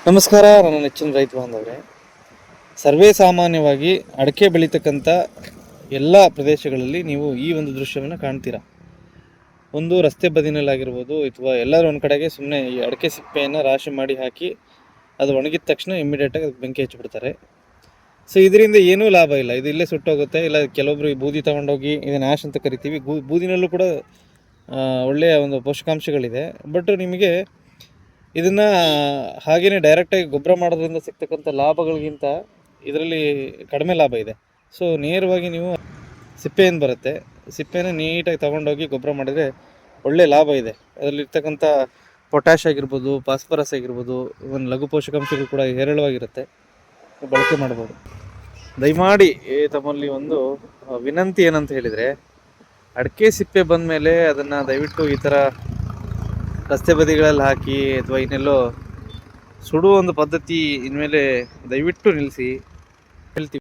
ನಮಸ್ಕಾರ, ನನ್ನ ನೆಚ್ಚಿನ ರೈತ ಬಾಂಧವರೇ. ಸರ್ವೇ ಸಾಮಾನ್ಯವಾಗಿ ಅಡಿಕೆ ಬೆಳೀತಕ್ಕಂಥ ಎಲ್ಲ ಪ್ರದೇಶಗಳಲ್ಲಿ ನೀವು ಈ ಒಂದು ದೃಶ್ಯವನ್ನು ಕಾಣ್ತೀರಾ. ಒಂದು ರಸ್ತೆ ಬದಿನಲ್ಲಾಗಿರ್ಬೋದು ಅಥವಾ ಎಲ್ಲರೂ ಒಂದು ಕಡೆಗೆ ಸುಮ್ಮನೆ ಈ ಅಡಿಕೆ ಸಿಪ್ಪೆಯನ್ನು ರಾಶಿ ಮಾಡಿ ಹಾಕಿ ಅದು ಒಣಗಿದ ತಕ್ಷಣ ಇಮ್ಮಿಡಿಯೇಟಾಗಿ ಅದಕ್ಕೆ ಬೆಂಕಿ ಹಚ್ಚಿಬಿಡ್ತಾರೆ. ಸೊ ಇದರಿಂದ ಏನೂ ಲಾಭ ಇಲ್ಲ. ಇದು ಇಲ್ಲೇ ಸುಟ್ಟೋಗುತ್ತೆ. ಇಲ್ಲ ಕೆಲವೊಬ್ರು ಈ ಬೂದಿ ತೊಗೊಂಡೋಗಿ ಇದನ್ನು ಆ್ಯಶ್ ಅಂತ ಕರಿತೀವಿ. ಬೂದಿನಲ್ಲೂ ಕೂಡ ಒಳ್ಳೆಯ ಒಂದು ಪೋಷಕಾಂಶಗಳಿದೆ. ಬಟ್ ನಿಮಗೆ ಇದನ್ನು ಹಾಗೆಯೇ ಡೈರೆಕ್ಟಾಗಿ ಗೊಬ್ಬರ ಮಾಡೋದ್ರಿಂದ ಸಿಗ್ತಕ್ಕಂಥ ಲಾಭಗಳಿಗಿಂತ ಇದರಲ್ಲಿ ಕಡಿಮೆ ಲಾಭ ಇದೆ. ಸೊ ನೇರವಾಗಿ ನೀವು ಸಿಪ್ಪೆ ಏನು ಬರುತ್ತೆ, ಸಿಪ್ಪೆನ ನೀಟಾಗಿ ತೊಗೊಂಡೋಗಿ ಗೊಬ್ಬರ ಮಾಡಿದರೆ ಒಳ್ಳೆಯ ಲಾಭ ಇದೆ. ಅದರಲ್ಲಿರ್ತಕ್ಕಂಥ ಪೊಟ್ಯಾಷ್ ಆಗಿರ್ಬೋದು, ಫಾಸ್ಫರಸ್ ಆಗಿರ್ಬೋದು, ಇವನ್ ಲಘು ಪೋಷಕಾಂಶಗಳು ಕೂಡ ಹೇರಳವಾಗಿರುತ್ತೆ, ಬಳಕೆ ಮಾಡ್ಬೋದು. ದಯಮಾಡಿ ತಮ್ಮಲ್ಲಿ ಒಂದು ವಿನಂತಿ ಏನಂತ ಹೇಳಿದರೆ, ಅಡಿಕೆ ಸಿಪ್ಪೆ ಬಂದ ಮೇಲೆ ಅದನ್ನು ದಯವಿಟ್ಟು ಈ ಥರ ರಸ್ತೆ ಬದಿಗಳಲ್ಲಿ ಹಾಕಿ ಅಥವಾ ಇನ್ನೆಲ್ಲೋ ಸುಡುವ ಒಂದು ಪದ್ಧತಿ ಇನ್ಮೇಲೆ ದಯವಿಟ್ಟು ನಿಲ್ಲಿಸಿ ಹೇಳ್ತೀವಿ.